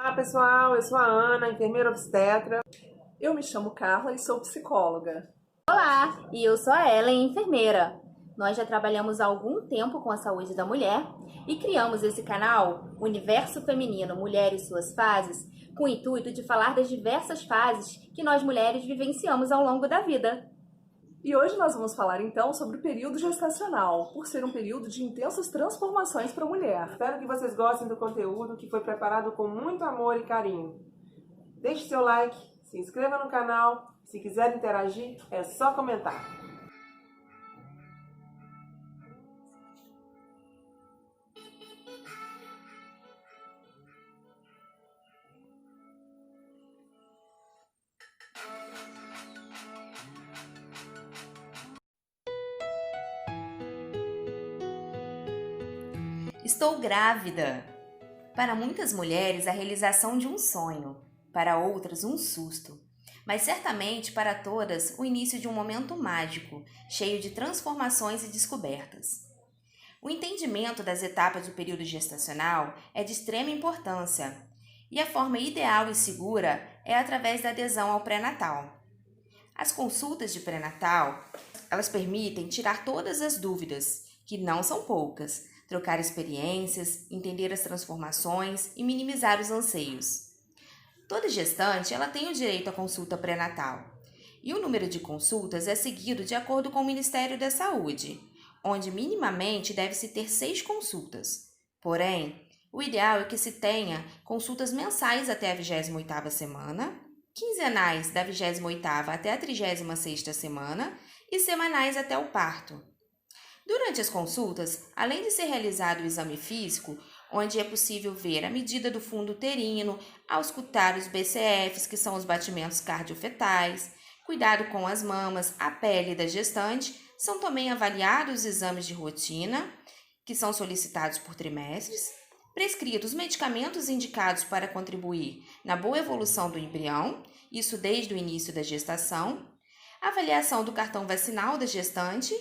Olá pessoal, eu sou a Ana, enfermeira obstetra. Eu me chamo Carla e sou psicóloga. Olá, e eu sou a Ellen, enfermeira. Nós já trabalhamos há algum tempo com a saúde da mulher e criamos esse canal Universo Feminino Mulher e Suas Fases com o intuito de falar das diversas fases que nós mulheres vivenciamos ao longo da vida. E hoje nós vamos falar então sobre o período gestacional, por ser um período de intensas transformações para a mulher. Espero que vocês gostem do conteúdo que foi preparado com muito amor e carinho. Deixe seu like, se inscreva no canal, se quiser interagir é só comentar. Estou grávida! Para muitas mulheres, a realização de um sonho, para outras, um susto, mas certamente para todas, o início de um momento mágico, cheio de transformações e descobertas. O entendimento das etapas do período gestacional é de extrema importância, e a forma ideal e segura é através da adesão ao pré-natal. As consultas de pré-natal, elas permitem tirar todas as dúvidas, que não são poucas, trocar experiências, entender as transformações e minimizar os anseios. Toda gestante ela tem o direito à consulta pré-natal, e o número de consultas é seguido de acordo com o Ministério da Saúde, onde minimamente deve-se ter 6 consultas. Porém, o ideal é que se tenha consultas mensais até a 28ª semana, quinzenais da 28ª até a 36ª semana e semanais até o parto. Durante as consultas, além de ser realizado o exame físico, onde é possível ver a medida do fundo uterino, auscultar os BCFs, que são os batimentos cardiofetais, cuidado com as mamas, a pele da gestante, são também avaliados os exames de rotina, que são solicitados por trimestres, prescritos medicamentos indicados para contribuir na boa evolução do embrião, isso desde o início da gestação, avaliação do cartão vacinal da gestante,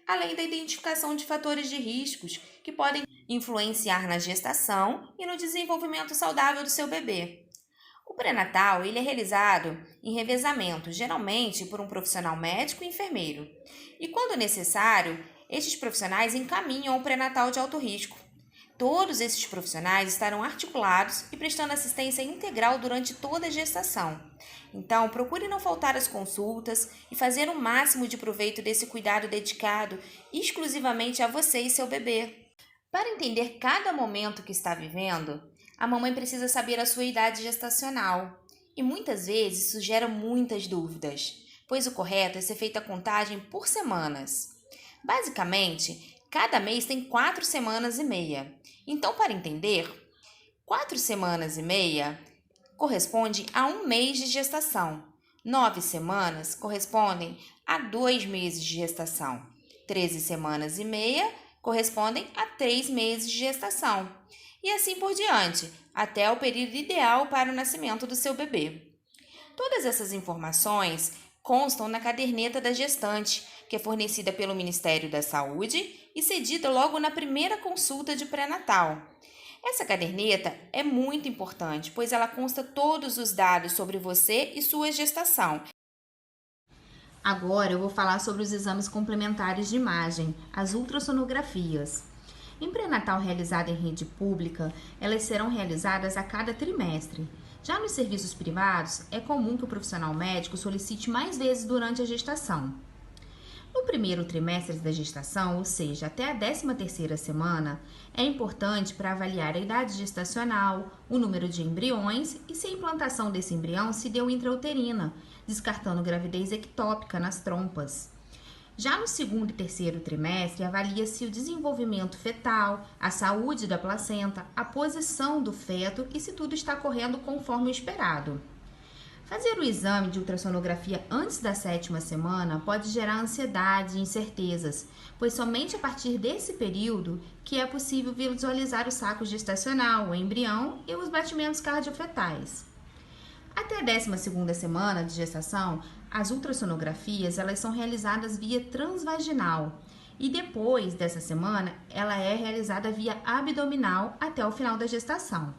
além da identificação de fatores de riscos que podem influenciar na gestação e no desenvolvimento saudável do seu bebê. O pré-natal ele é realizado em revezamento, geralmente por um profissional médico e enfermeiro. E quando necessário, estes profissionais encaminham o pré-natal de alto risco. Todos esses profissionais estarão articulados e prestando assistência integral durante toda a gestação. Então, procure não faltar às consultas e fazer o máximo de proveito desse cuidado dedicado exclusivamente a você e seu bebê. Para entender cada momento que está vivendo, a mamãe precisa saber a sua idade gestacional. E muitas vezes isso gera muitas dúvidas, pois o correto é ser feita a contagem por semanas. Basicamente, cada mês tem 4 semanas e meia. Então, para entender, 4 semanas e meia corresponde a 1 mês de gestação. 9 semanas correspondem a 2 meses de gestação. 13 semanas e meia correspondem a 3 meses de gestação. E assim por diante, até o período ideal para o nascimento do seu bebê. Todas essas informações constam na caderneta da gestante, que é fornecida pelo Ministério da Saúde e cedida logo na primeira consulta de pré-natal. Essa caderneta é muito importante, pois ela consta todos os dados sobre você e sua gestação. Agora eu vou falar sobre os exames complementares de imagem, as ultrassonografias. Em pré-natal realizada em rede pública, elas serão realizadas a cada trimestre. Já nos serviços privados, é comum que o profissional médico solicite mais vezes durante a gestação. No primeiro trimestre da gestação, ou seja, até a 13ª semana, é importante para avaliar a idade gestacional, o número de embriões e se a implantação desse embrião se deu intrauterina, descartando gravidez ectópica nas trompas. Já no segundo e terceiro trimestre, avalia-se o desenvolvimento fetal, a saúde da placenta, a posição do feto e se tudo está correndo conforme o esperado. Fazer o exame de ultrassonografia antes da 7ª semana pode gerar ansiedade e incertezas, pois somente a partir desse período que é possível visualizar o saco gestacional, o embrião e os batimentos cardiofetais. Até a 12ª semana de gestação, as ultrassonografias elas são realizadas via transvaginal e depois dessa semana ela é realizada via abdominal até o final da gestação.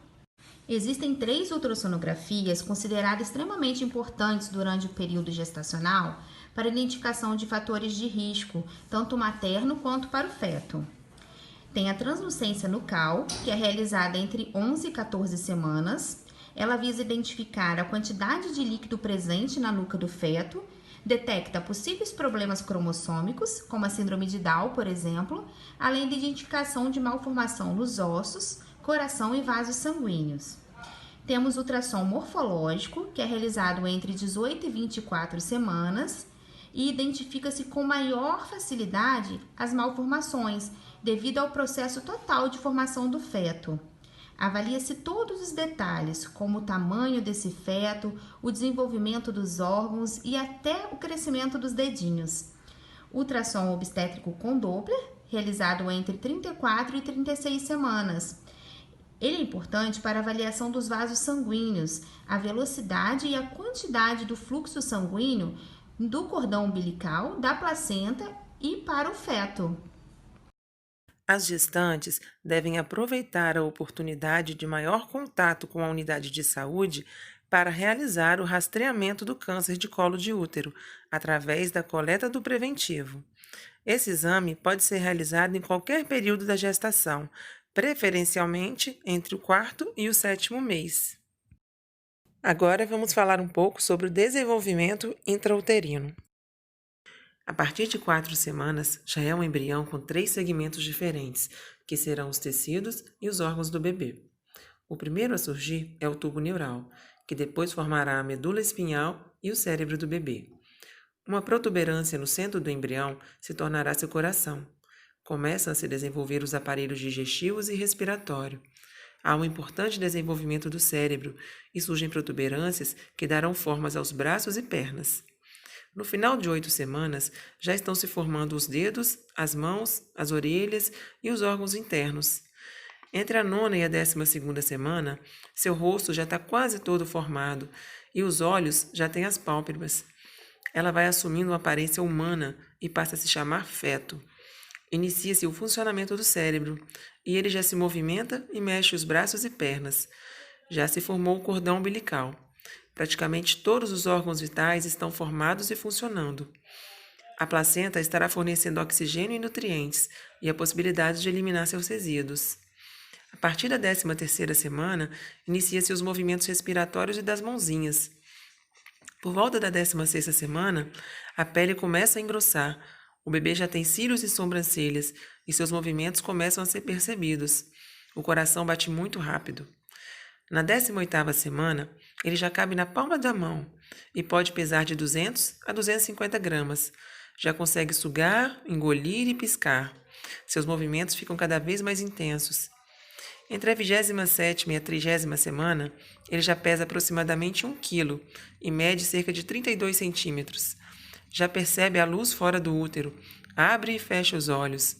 Existem 3 ultrassonografias consideradas extremamente importantes durante o período gestacional para a identificação de fatores de risco, tanto materno quanto para o feto. Tem a translucência nucal, que é realizada entre 11 e 14 semanas. Ela visa identificar a quantidade de líquido presente na nuca do feto, detecta possíveis problemas cromossômicos, como a síndrome de Down, por exemplo, além da identificação de malformação nos ossos, coração e vasos sanguíneos. Temos o ultrassom morfológico, que é realizado entre 18 e 24 semanas e identifica-se com maior facilidade as malformações, devido ao processo total de formação do feto. Avalia-se todos os detalhes, como o tamanho desse feto, o desenvolvimento dos órgãos e até o crescimento dos dedinhos. Ultrassom obstétrico com Doppler, realizado entre 34 e 36 semanas. Ele é importante para a avaliação dos vasos sanguíneos, a velocidade e a quantidade do fluxo sanguíneo do cordão umbilical, da placenta e para o feto. As gestantes devem aproveitar a oportunidade de maior contato com a unidade de saúde para realizar o rastreamento do câncer de colo de útero, através da coleta do preventivo. Esse exame pode ser realizado em qualquer período da gestação, preferencialmente entre o 4º e o 7º mês. Agora vamos falar um pouco sobre o desenvolvimento intrauterino. A partir de 4 semanas, já é um embrião com 3 segmentos diferentes, que serão os tecidos e os órgãos do bebê. O primeiro a surgir é o tubo neural, que depois formará a medula espinhal e o cérebro do bebê. Uma protuberância no centro do embrião se tornará seu coração. Começam a se desenvolver os aparelhos digestivos e respiratório. Há um importante desenvolvimento do cérebro e surgem protuberâncias que darão formas aos braços e pernas. No final de 8 semanas, já estão se formando os dedos, as mãos, as orelhas e os órgãos internos. Entre a 9ª e a 12ª semana, seu rosto já está quase todo formado e os olhos já têm as pálpebras. Ela vai assumindo uma aparência humana e passa a se chamar feto. Inicia-se o funcionamento do cérebro e ele já se movimenta e mexe os braços e pernas. Já se formou o cordão umbilical. Praticamente todos os órgãos vitais estão formados e funcionando. A placenta estará fornecendo oxigênio e nutrientes e a possibilidade de eliminar seus resíduos. A partir da 13ª semana, inicia-se os movimentos respiratórios e das mãozinhas. Por volta da 16ª semana, a pele começa a engrossar. O bebê já tem cílios e sobrancelhas e seus movimentos começam a ser percebidos. O coração bate muito rápido. Na 18ª semana, ele já cabe na palma da mão e pode pesar de 200 a 250 gramas. Já consegue sugar, engolir e piscar. Seus movimentos ficam cada vez mais intensos. Entre a 27ª e a 30ª semana, ele já pesa aproximadamente 1 kg e mede cerca de 32 centímetros. Já percebe a luz fora do útero, abre e fecha os olhos.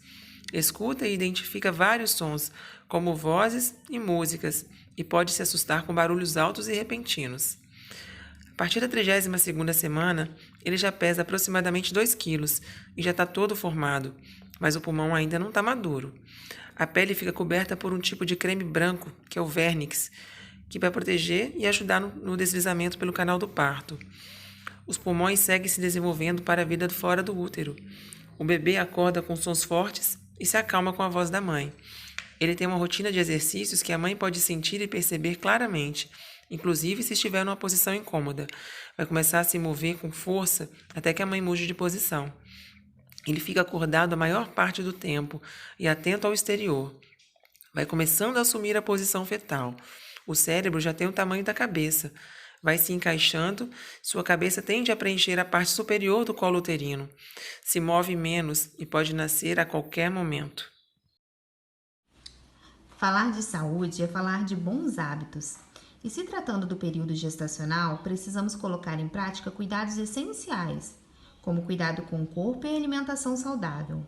Escuta e identifica vários sons, como vozes e músicas, e pode se assustar com barulhos altos e repentinos. A partir da 32ª semana, ele já pesa aproximadamente 2 kg e já está todo formado, mas o pulmão ainda não está maduro. A pele fica coberta por um tipo de creme branco, que é o vernix, que vai proteger e ajudar no deslizamento pelo canal do parto. Os pulmões seguem se desenvolvendo para a vida fora do útero. O bebê acorda com sons fortes e se acalma com a voz da mãe. Ele tem uma rotina de exercícios que a mãe pode sentir e perceber claramente, inclusive se estiver numa posição incômoda. Vai começar a se mover com força até que a mãe mude de posição. Ele fica acordado a maior parte do tempo e atento ao exterior. Vai começando a assumir a posição fetal. O cérebro já tem o tamanho da cabeça. Vai se encaixando, sua cabeça tende a preencher a parte superior do colo uterino. Se move menos e pode nascer a qualquer momento. Falar de saúde é falar de bons hábitos. E se tratando do período gestacional, precisamos colocar em prática cuidados essenciais, como cuidado com o corpo e alimentação saudável.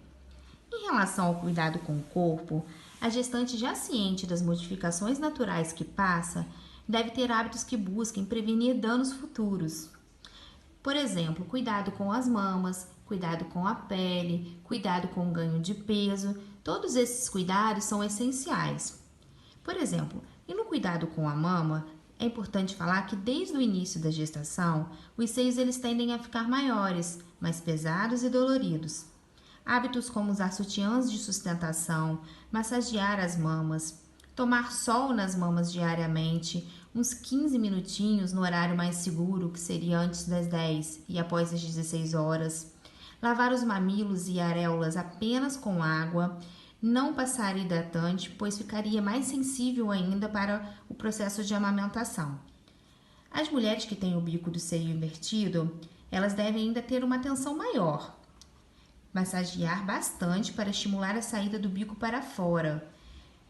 Em relação ao cuidado com o corpo, a gestante já ciente das modificações naturais que passa, deve ter hábitos que busquem prevenir danos futuros. Por exemplo, cuidado com as mamas, cuidado com a pele, cuidado com o ganho de peso. Todos esses cuidados são essenciais. Por exemplo, E no cuidado com a mama, é importante falar que desde o início da gestação, os seios eles tendem a ficar maiores, mais pesados e doloridos. Hábitos como usar sutiãs de sustentação, massagear as mamas, tomar sol nas mamas diariamente, uns 15 minutinhos no horário mais seguro, que seria antes das 10 e após as 16 horas. Lavar os mamilos e areolas apenas com água, não passar hidratante, pois ficaria mais sensível ainda para o processo de amamentação. As mulheres que têm o bico do seio invertido, elas devem ainda ter uma atenção maior. Massagear bastante para estimular a saída do bico para fora.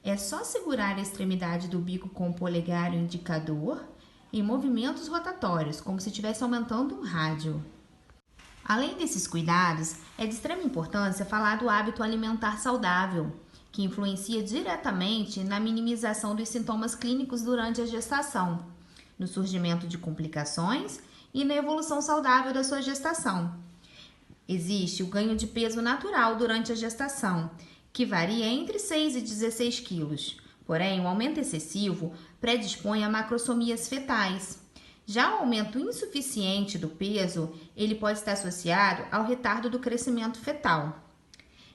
É só segurar a extremidade do bico com o polegar e o indicador em movimentos rotatórios, como se estivesse aumentando um rádio. Além desses cuidados, é de extrema importância falar do hábito alimentar saudável, que influencia diretamente na minimização dos sintomas clínicos durante a gestação, no surgimento de complicações e na evolução saudável da sua gestação. Existe o ganho de peso natural durante a gestação, que varia entre 6 e 16 quilos. Porém, o aumento excessivo predispõe a macrosomias fetais. Já o aumento insuficiente do peso, ele pode estar associado ao retardo do crescimento fetal.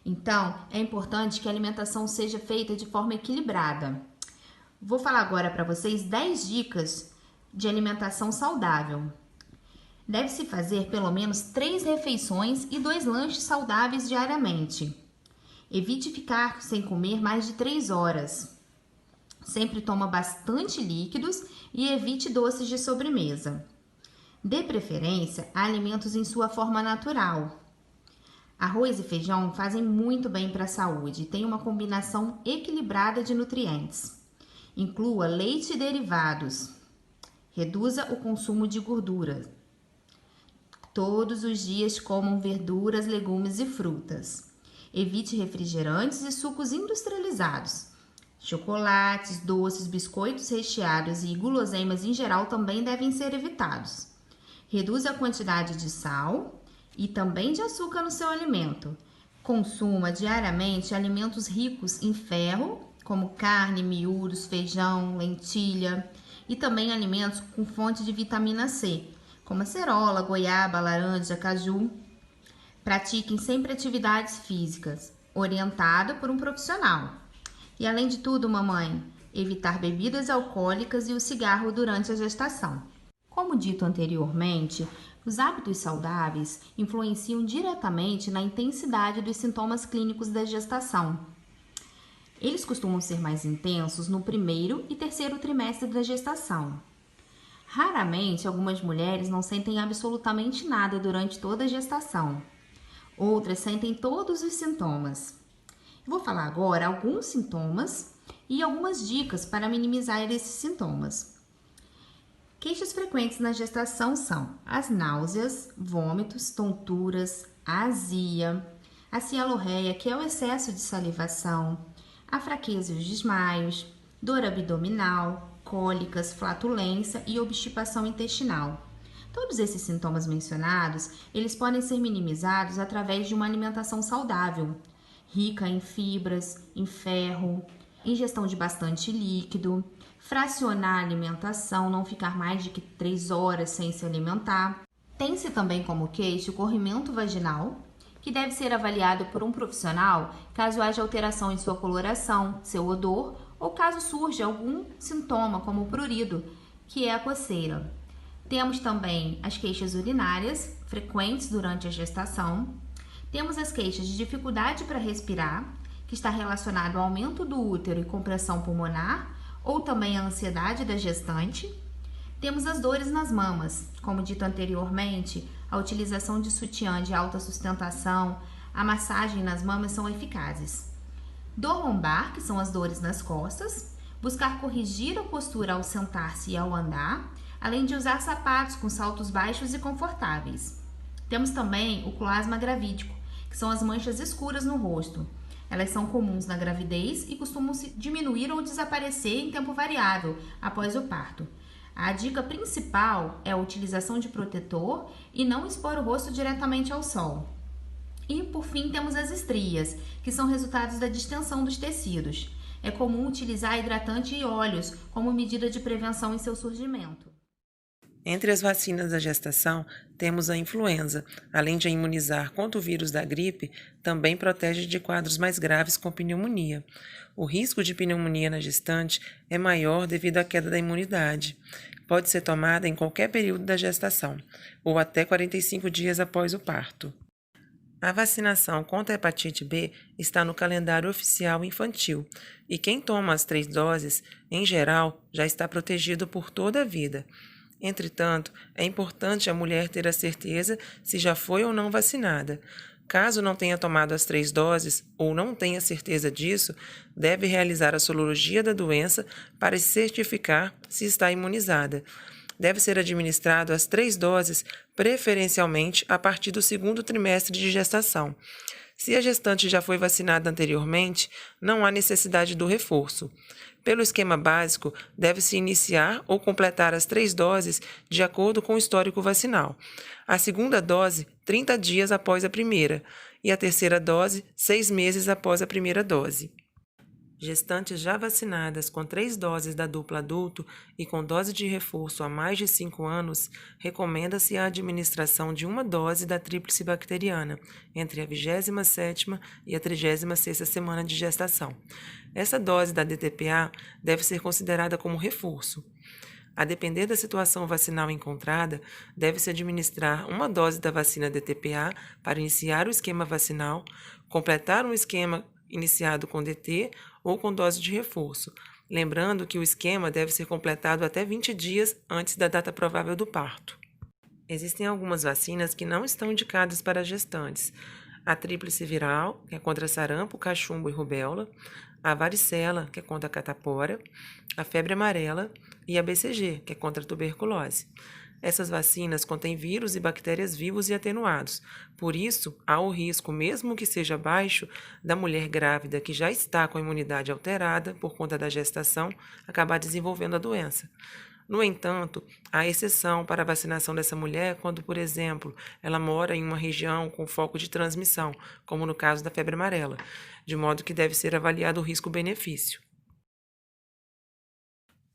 Então, é importante que a alimentação seja feita de forma equilibrada. Vou falar agora para vocês 10 dicas de alimentação saudável. Deve-se fazer pelo menos 3 refeições e 2 lanches saudáveis diariamente. Evite ficar sem comer mais de 3 horas. Sempre toma bastante líquidos e evite doces de sobremesa. Dê preferência a alimentos em sua forma natural. Arroz e feijão fazem muito bem para a saúde e têm uma combinação equilibrada de nutrientes. Inclua leite e derivados. Reduza o consumo de gordura. Todos os dias comam verduras, legumes e frutas. Evite refrigerantes e sucos industrializados. Chocolates, doces, biscoitos recheados e guloseimas em geral também devem ser evitados. Reduza a quantidade de sal e também de açúcar no seu alimento. Consuma diariamente alimentos ricos em ferro, como carne, miúdos, feijão, lentilha, e também alimentos com fonte de vitamina C, como acerola, goiaba, laranja, caju. Pratiquem sempre atividades físicas, orientada por um profissional. E além de tudo, mamãe, evitar bebidas alcoólicas e o cigarro durante a gestação. Como dito anteriormente, os hábitos saudáveis influenciam diretamente na intensidade dos sintomas clínicos da gestação. Eles costumam ser mais intensos no primeiro e terceiro trimestre da gestação. Raramente, algumas mulheres não sentem absolutamente nada durante toda a gestação. Outras sentem todos os sintomas. Vou falar agora alguns sintomas e algumas dicas para minimizar esses sintomas. Queixas frequentes na gestação são as náuseas, vômitos, tonturas, a azia, a cialorreia, que é o excesso de salivação, a fraqueza e os desmaios, dor abdominal, cólicas, flatulência e obstipação intestinal. Todos esses sintomas mencionados, eles podem ser minimizados através de uma alimentação saudável, rica em fibras, em ferro, ingestão de bastante líquido, fracionar a alimentação, não ficar mais de 3 horas sem se alimentar. Tem-se também como queixa o corrimento vaginal, que deve ser avaliado por um profissional caso haja alteração em sua coloração, seu odor ou caso surja algum sintoma como o prurido, que é a coceira. Temos também as queixas urinárias, frequentes durante a gestação. Temos as queixas de dificuldade para respirar, que está relacionado ao aumento do útero e compressão pulmonar, ou também a ansiedade da gestante. Temos as dores nas mamas, como dito anteriormente, a utilização de sutiã de alta sustentação, a massagem nas mamas são eficazes. Dor lombar, que são as dores nas costas, buscar corrigir a postura ao sentar-se e ao andar, além de usar sapatos com saltos baixos e confortáveis. Temos também o cloasma gravídico, que são as manchas escuras no rosto. Elas são comuns na gravidez e costumam se diminuir ou desaparecer em tempo variável após o parto. A dica principal é a utilização de protetor e não expor o rosto diretamente ao sol. E, por fim, temos as estrias, que são resultados da distensão dos tecidos. É comum utilizar hidratante e óleos como medida de prevenção em seu surgimento. Entre as vacinas da gestação, temos a influenza. Além de imunizar contra o vírus da gripe, também protege de quadros mais graves com pneumonia. O risco de pneumonia na gestante é maior devido à queda da imunidade. Pode ser tomada em qualquer período da gestação, ou até 45 dias após o parto. A vacinação contra a hepatite B está no calendário oficial infantil, e quem toma as 3 doses, em geral, já está protegido por toda a vida. Entretanto, é importante a mulher ter a certeza se já foi ou não vacinada. Caso não tenha tomado as 3 doses ou não tenha certeza disso, deve realizar a sorologia da doença para se certificar se está imunizada. Deve ser administrado as 3 doses, preferencialmente a partir do 2º trimestre de gestação. Se a gestante já foi vacinada anteriormente, não há necessidade do reforço. Pelo esquema básico, deve-se iniciar ou completar as 3 doses de acordo com o histórico vacinal. A segunda dose, 30 dias após a primeira, e a terceira dose, 6 meses após a primeira dose. Gestantes já vacinadas com 3 doses da dupla adulto e com dose de reforço há mais de 5 anos, recomenda-se a administração de uma dose da tríplice bacteriana entre a 27ª e a 36ª semana de gestação. Essa dose da DTPA deve ser considerada como reforço. A depender da situação vacinal encontrada, deve-se administrar uma dose da vacina DTPA para iniciar o esquema vacinal, completar um esquema iniciado com DT ou com dose de reforço, lembrando que o esquema deve ser completado até 20 dias antes da data provável do parto. Existem algumas vacinas que não estão indicadas para gestantes. A tríplice viral, que é contra sarampo, cachumbo e rubéola, a varicela, que é contra a catapora, a febre amarela e a BCG, que é contra a tuberculose. Essas vacinas contêm vírus e bactérias vivos e atenuados. Por isso, há o risco, mesmo que seja baixo, da mulher grávida que já está com a imunidade alterada por conta da gestação acabar desenvolvendo a doença. No entanto, há exceção para a vacinação dessa mulher quando, por exemplo, ela mora em uma região com foco de transmissão, como no caso da febre amarela, de modo que deve ser avaliado o risco-benefício.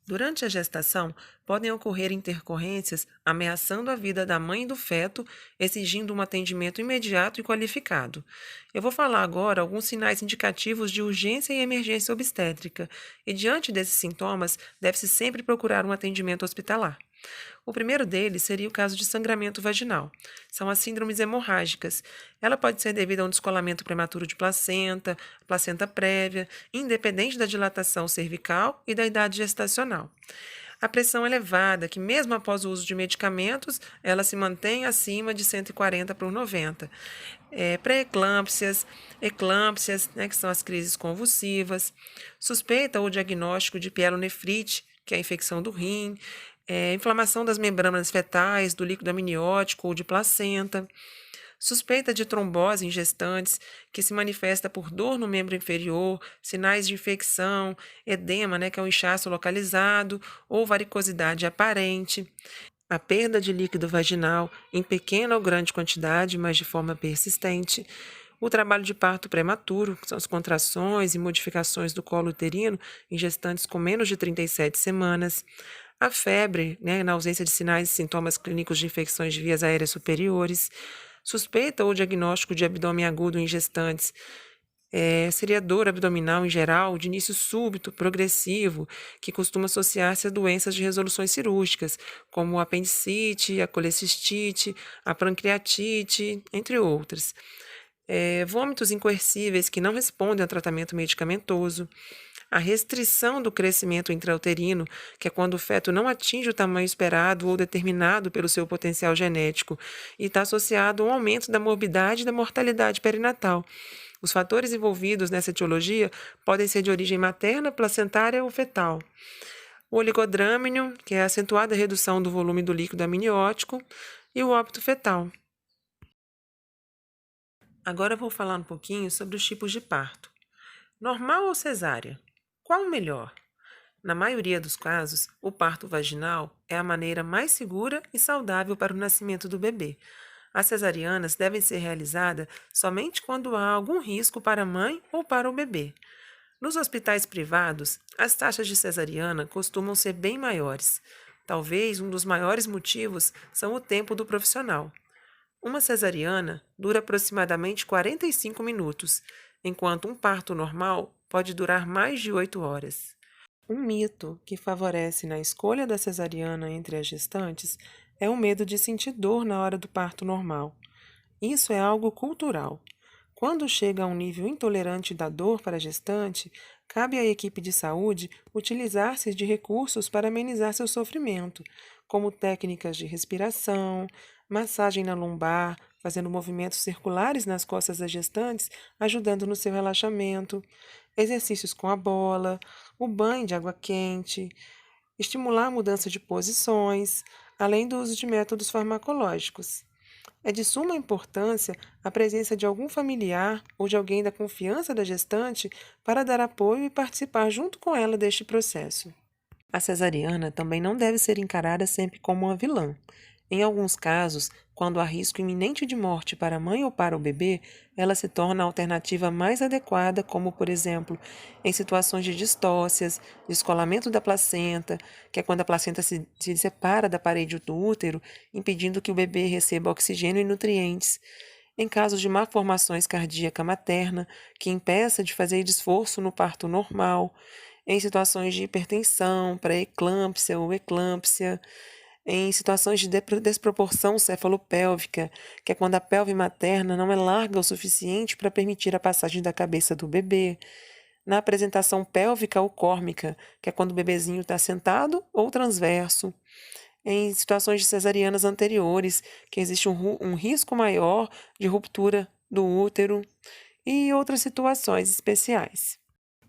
Durante a gestação, podem ocorrer intercorrências ameaçando a vida da mãe e do feto, exigindo um atendimento imediato e qualificado. Eu vou falar agora alguns sinais indicativos de urgência e emergência obstétrica, e diante desses sintomas, deve-se sempre procurar um atendimento hospitalar. O primeiro deles seria o caso de sangramento vaginal. São as síndromes hemorrágicas. Ela pode ser devida a um descolamento prematuro de placenta, placenta prévia, independente da dilatação cervical e da idade gestacional. A pressão elevada, que mesmo após o uso de medicamentos, ela se mantém acima de 140/90. Pré-eclâmpsias, eclâmpsias, que são as crises convulsivas, suspeita ou diagnóstico de pielonefrite, que é a infecção do rim, inflamação das membranas fetais, do líquido amniótico ou de placenta, suspeita de trombose em gestantes, que se manifesta por dor no membro inferior, sinais de infecção, edema, que é um inchaço localizado, ou varicosidade aparente, a perda de líquido vaginal em pequena ou grande quantidade, mas de forma persistente, o trabalho de parto prematuro, que são as contrações e modificações do colo uterino em gestantes com menos de 37 semanas, a febre, na ausência de sinais e sintomas clínicos de infecções de vias aéreas superiores, suspeita ou diagnóstico de abdômen agudo em gestantes, seria dor abdominal em geral, de início súbito, progressivo, que costuma associar-se a doenças de resoluções cirúrgicas, como a apendicite, a colecistite, a pancreatite, entre outras. Vômitos incoercíveis que não respondem ao tratamento medicamentoso, a restrição do crescimento intrauterino, que é quando o feto não atinge o tamanho esperado ou determinado pelo seu potencial genético, e está associado a um aumento da morbidade e da mortalidade perinatal. Os fatores envolvidos nessa etiologia podem ser de origem materna, placentária ou fetal. O oligodrâmino, que é a acentuada redução do volume do líquido amniótico, e o óbito fetal. Agora eu vou falar um pouquinho sobre os tipos de parto. Normal ou cesárea? Qual o melhor? Na maioria dos casos, o parto vaginal é a maneira mais segura e saudável para o nascimento do bebê. As cesarianas devem ser realizadas somente quando há algum risco para a mãe ou para o bebê. Nos hospitais privados, as taxas de cesariana costumam ser bem maiores. Talvez um dos maiores motivos são o tempo do profissional. Uma cesariana dura aproximadamente 45 minutos, enquanto um parto normal pode durar mais de 8 horas. Um mito que favorece na escolha da cesariana entre as gestantes é o medo de sentir dor na hora do parto normal. Isso é algo cultural. Quando chega a um nível intolerante da dor para a gestante, cabe à equipe de saúde utilizar-se de recursos para amenizar seu sofrimento, como técnicas de respiração, massagem na lombar, fazendo movimentos circulares nas costas das gestantes, ajudando no seu relaxamento, exercícios com a bola, o banho de água quente, estimular a mudança de posições, além do uso de métodos farmacológicos. É de suma importância a presença de algum familiar ou de alguém da confiança da gestante para dar apoio e participar junto com ela deste processo. A cesariana também não deve ser encarada sempre como uma vilã. Em alguns casos, quando há risco iminente de morte para a mãe ou para o bebê, ela se torna a alternativa mais adequada, como, por exemplo, em situações de distócias, descolamento da placenta, que é quando a placenta se separa da parede do útero, impedindo que o bebê receba oxigênio e nutrientes. Em casos de malformações cardíaca materna, que impeça de fazer esforço no parto normal, em situações de hipertensão, pré-eclâmpsia ou eclâmpsia, em situações de desproporção cefalopélvica, que é quando a pelve materna não é larga o suficiente para permitir a passagem da cabeça do bebê, na apresentação pélvica ou córmica, que é quando o bebezinho está sentado ou transverso, em situações de cesarianas anteriores, que existe um risco maior de ruptura do útero e outras situações especiais.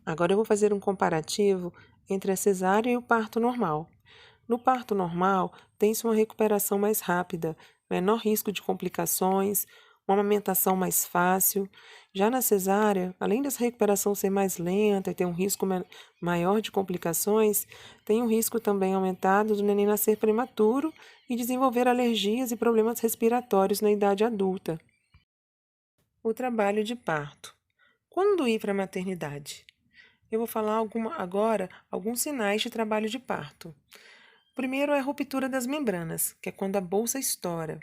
Agora eu vou fazer um comparativo entre a cesárea e o parto normal. No parto normal, tem-se uma recuperação mais rápida, menor risco de complicações, uma amamentação mais fácil. Já na cesárea, além dessa recuperação ser mais lenta e ter um risco maior de complicações, tem um risco também aumentado do neném nascer prematuro e desenvolver alergias e problemas respiratórios na idade adulta. O trabalho de parto. Quando ir para a maternidade? Eu vou falar agora alguns sinais de trabalho de parto. O primeiro é a ruptura das membranas, que é quando a bolsa estoura.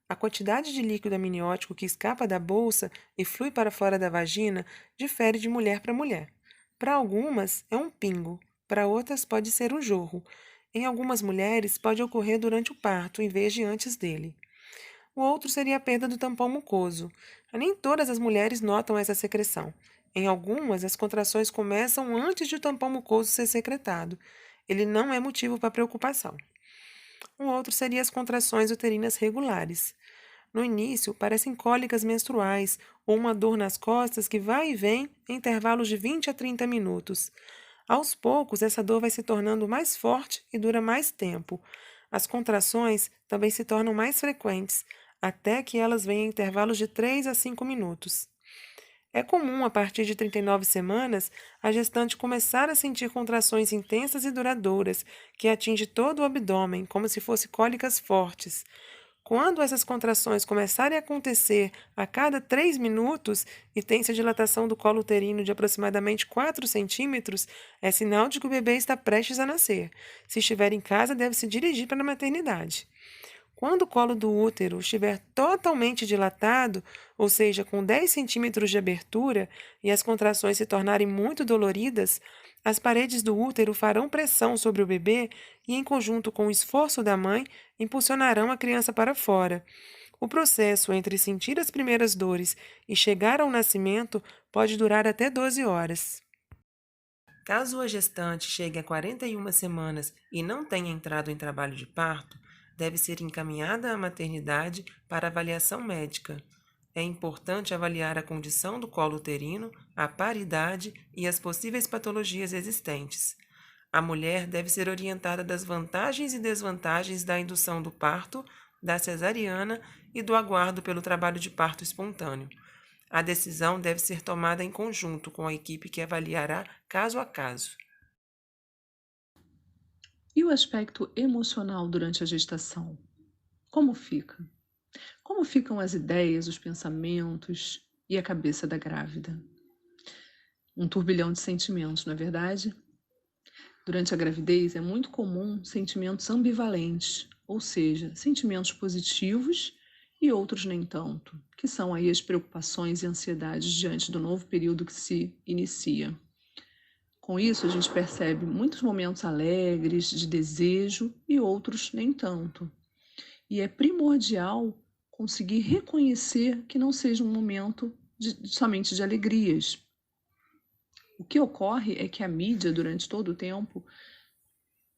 A quantidade de líquido amniótico que escapa da bolsa e flui para fora da vagina difere de mulher para mulher. Para algumas, é um pingo, para outras, pode ser um jorro. Em algumas mulheres, pode ocorrer durante o parto, em vez de antes dele. O outro seria a perda do tampão mucoso. Nem todas as mulheres notam essa secreção. Em algumas, as contrações começam antes de o tampão mucoso ser secretado. Ele não é motivo para preocupação. Um outro seria as contrações uterinas regulares. No início, parecem cólicas menstruais ou uma dor nas costas que vai e vem em intervalos de 20 a 30 minutos. Aos poucos, essa dor vai se tornando mais forte e dura mais tempo. As contrações também se tornam mais frequentes, até que elas vêm em intervalos de 3 a 5 minutos. É comum, a partir de 39 semanas, a gestante começar a sentir contrações intensas e duradouras, que atingem todo o abdômen, como se fossem cólicas fortes. Quando essas contrações começarem a acontecer a cada 3 minutos e tem-se a dilatação do colo uterino de aproximadamente 4 centímetros, é sinal de que o bebê está prestes a nascer. Se estiver em casa, deve se dirigir para a maternidade. Quando o colo do útero estiver totalmente dilatado, ou seja, com 10 centímetros de abertura, e as contrações se tornarem muito doloridas, as paredes do útero farão pressão sobre o bebê e, em conjunto com o esforço da mãe, impulsionarão a criança para fora. O processo entre sentir as primeiras dores e chegar ao nascimento pode durar até 12 horas. Caso a gestante chegue a 41 semanas e não tenha entrado em trabalho de parto, deve ser encaminhada à maternidade para avaliação médica. É importante avaliar a condição do colo uterino, a paridade e as possíveis patologias existentes. A mulher deve ser orientada das vantagens e desvantagens da indução do parto, da cesariana e do aguardo pelo trabalho de parto espontâneo. A decisão deve ser tomada em conjunto com a equipe que avaliará caso a caso. E o aspecto emocional durante a gestação? Como fica? Como ficam as ideias, os pensamentos e a cabeça da grávida? um turbilhão de sentimentos, não é verdade? Durante a gravidez é muito comum sentimentos ambivalentes, ou seja, sentimentos positivos e outros nem tanto, que são aí as preocupações e ansiedades diante do novo período que se inicia. Com isso, a gente percebe muitos momentos alegres, de desejo e outros nem tanto. E é primordial conseguir reconhecer que não seja um momento somente de alegrias. O que ocorre é que a mídia, durante todo o tempo,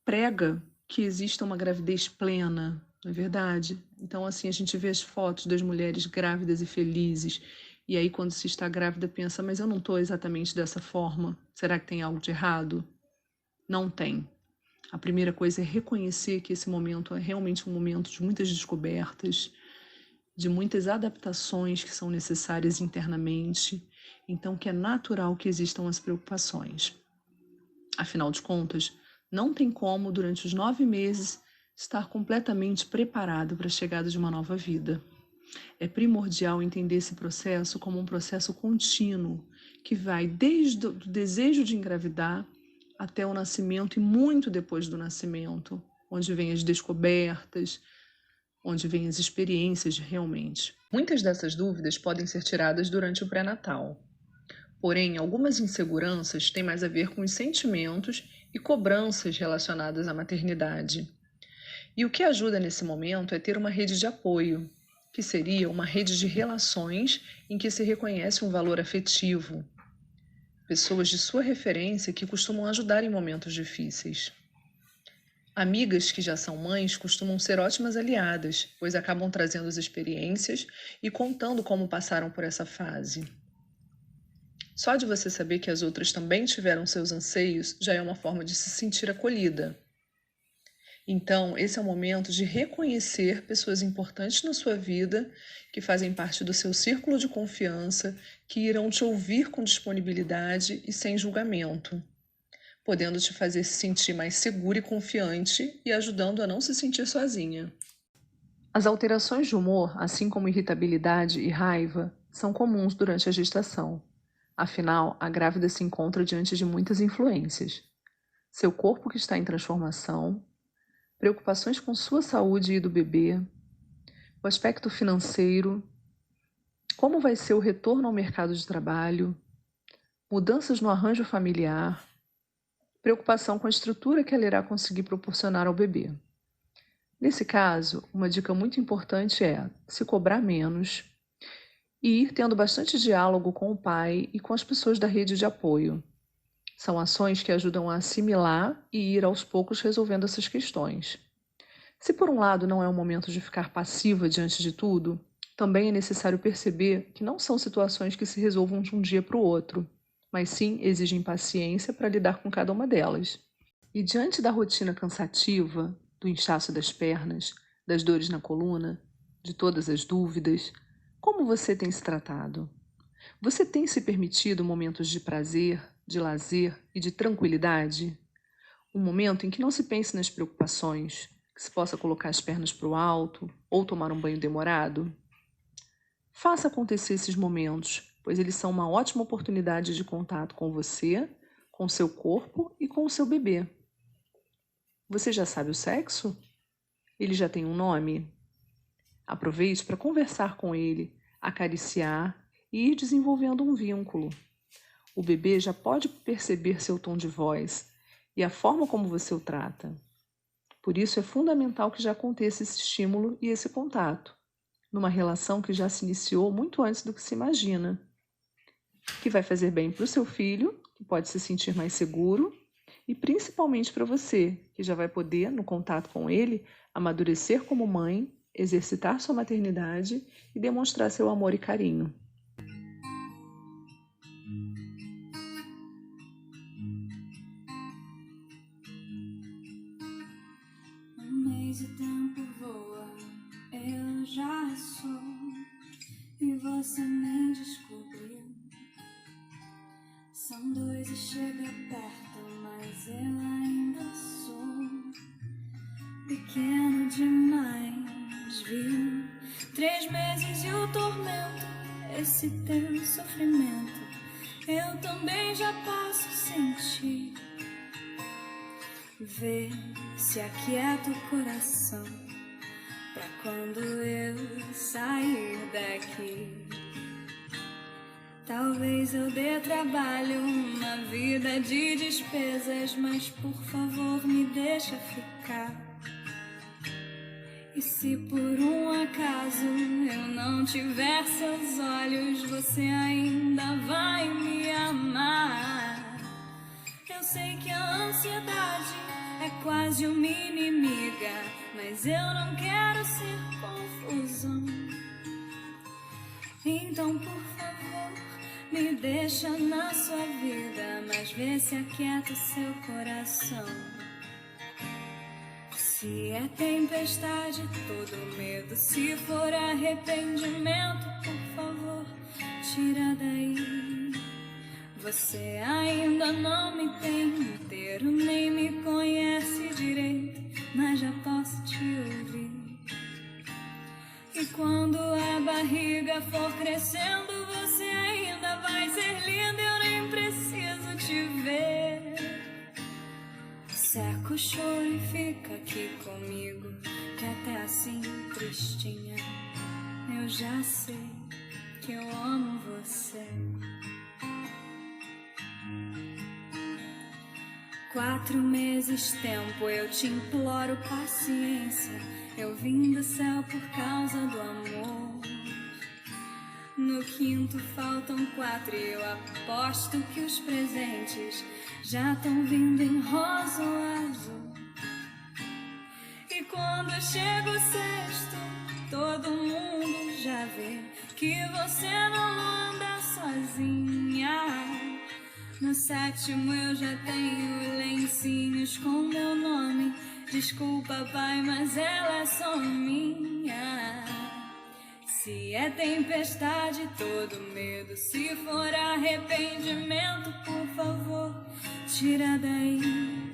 prega que exista uma gravidez plena, não é verdade? Então, assim, a gente vê as fotos das mulheres grávidas e felizes, e aí quando se está grávida pensa, mas eu não estou exatamente dessa forma, será que tem algo de errado? Não tem. A primeira coisa é reconhecer que esse momento é realmente um momento de muitas descobertas, de muitas adaptações que são necessárias internamente, então que é natural que existam as preocupações. Afinal de contas, não tem como, durante os 9 meses, estar completamente preparado para a chegada de uma nova vida. É primordial entender esse processo como um processo contínuo, que vai desde o desejo de engravidar até o nascimento e muito depois do nascimento, onde vêm as descobertas, onde vêm as experiências realmente. Muitas dessas dúvidas podem ser tiradas durante o pré-natal. Porém, algumas inseguranças têm mais a ver com os sentimentos e cobranças relacionadas à maternidade. E o que ajuda nesse momento é ter uma rede de apoio, que seria uma rede de relações em que se reconhece um valor afetivo. Pessoas de sua referência que costumam ajudar em momentos difíceis. Amigas que já são mães costumam ser ótimas aliadas, pois acabam trazendo as experiências e contando como passaram por essa fase. Só de você saber que as outras também tiveram seus anseios já é uma forma de se sentir acolhida. Então, esse é o momento de reconhecer pessoas importantes na sua vida, que fazem parte do seu círculo de confiança, que irão te ouvir com disponibilidade e sem julgamento, podendo te fazer se sentir mais segura e confiante e ajudando a não se sentir sozinha. As alterações de humor, assim como irritabilidade e raiva, são comuns durante a gestação. Afinal, a grávida se encontra diante de muitas influências. Seu corpo que está em transformação, preocupações com sua saúde e do bebê, o aspecto financeiro, como vai ser o retorno ao mercado de trabalho, mudanças no arranjo familiar, preocupação com a estrutura que ela irá conseguir proporcionar ao bebê. Nesse caso, uma dica muito importante é se cobrar menos e ir tendo bastante diálogo com o pai e com as pessoas da rede de apoio. São ações que ajudam a assimilar e ir aos poucos resolvendo essas questões. Se por um lado não é um momento de ficar passiva diante de tudo, também é necessário perceber que não são situações que se resolvam de um dia para o outro, mas sim exigem paciência para lidar com cada uma delas. E diante da rotina cansativa, do inchaço das pernas, das dores na coluna, de todas as dúvidas, como você tem se tratado? Você tem se permitido momentos de prazer, de lazer e de tranquilidade? Um momento em que não se pense nas preocupações, que se possa colocar as pernas para o alto ou tomar um banho demorado? Faça acontecer esses momentos, pois eles são uma ótima oportunidade de contato com você, com seu corpo e com o seu bebê. Você já sabe o sexo? Ele já tem um nome? Aproveite para conversar com ele, acariciar e ir desenvolvendo um vínculo. O bebê já pode perceber seu tom de voz e a forma como você o trata. Por isso é fundamental que já aconteça esse estímulo e esse contato, numa relação que já se iniciou muito antes do que se imagina, que vai fazer bem para o seu filho, que pode se sentir mais seguro, e principalmente para você, que já vai poder, no contato com ele, amadurecer como mãe, exercitar sua maternidade e demonstrar seu amor e carinho. Um mês o tempo voa, eu já sou, e você nem descobriu. São 2 e chega perto, mas eu ainda sou pequeno demais, viu? 3 meses e o tormento, esse teu sofrimento, eu também já posso sentir. Vê se aquieta o coração pra quando eu sair daqui. Talvez eu dê trabalho, uma vida de despesas, mas por favor me deixa ficar. E se por um acaso eu não tiver seus olhos, você ainda vai me amar. Eu sei que a ansiedade é quase uma inimiga, mas eu não quero ser confusão. Então, por favor, me deixa na sua vida, mas vê se aquieta o seu coração. Se é tempestade, todo medo, se for arrependimento, por favor, tira daí. Você ainda não me tem inteiro, nem me conhece direito, mas já posso te ouvir. E quando a barriga for crescendo, você ainda vai ser linda, eu nem preciso te ver. Seca o choro e fica aqui comigo, que até assim, tristinha, eu já sei que eu amo você. 4 meses tempo, eu te imploro paciência. Eu vim do céu por causa do amor. No 5º faltam 4 e eu aposto que os presentes já estão vindo em rosa ou azul. E quando chega o 6º, todo mundo já vê que você não anda sozinha. No 7º eu já tenho lencinhos com meu nome. Desculpa, pai, mas ela é só minha. Se é tempestade, todo medo, se for arrependimento, por favor, tira daí.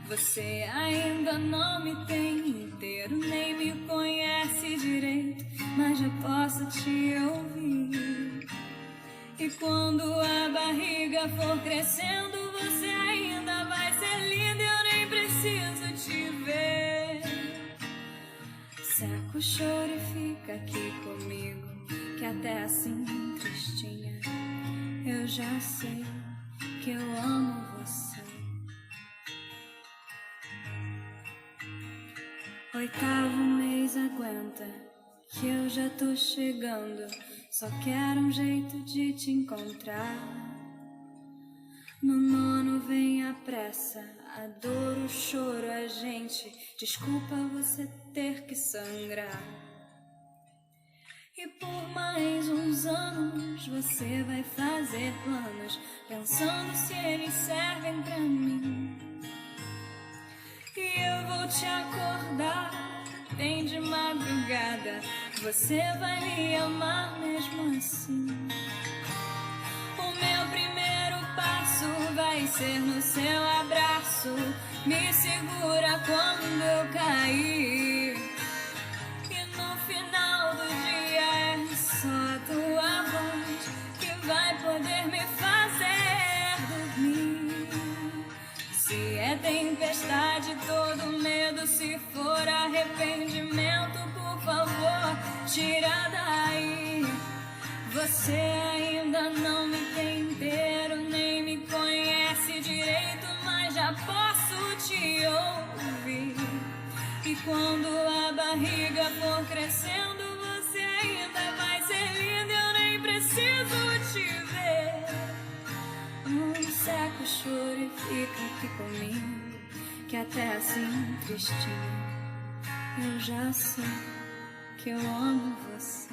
Você ainda não me tem inteiro, nem me conhece direito, mas já posso te ouvir. E quando a barriga for crescendo, você ainda vai ser linda, eu nem preciso te ver. Seca o choro e fica aqui comigo, que até assim, tristinha, eu já sei que eu amo você. 8º mês aguenta, que eu já tô chegando. Só quero um jeito de te encontrar. No 9º vem a pressa, a dor, o choro, a gente. Desculpa você ter que sangrar. E por mais uns anos você vai fazer planos, pensando se eles servem pra mim. E eu vou te acordar bem de madrugada, você vai me amar mesmo assim. O meu primeiro passo vai ser no seu abraço, me segura quando eu cair. E no final do dia é só a tua voz que vai poder me fazer dormir. Se é tempestade, todo medo, se for arrependimento, por favor, tira daí. Você ainda não me tem inteiro, nem me conhece direito, mas já posso te ouvir. E quando a barriga for crescendo, você ainda vai ser linda, eu nem preciso te ver. Seca o choro e fica aqui comigo, que até assim, tristinha, eu já sei que eu amo você.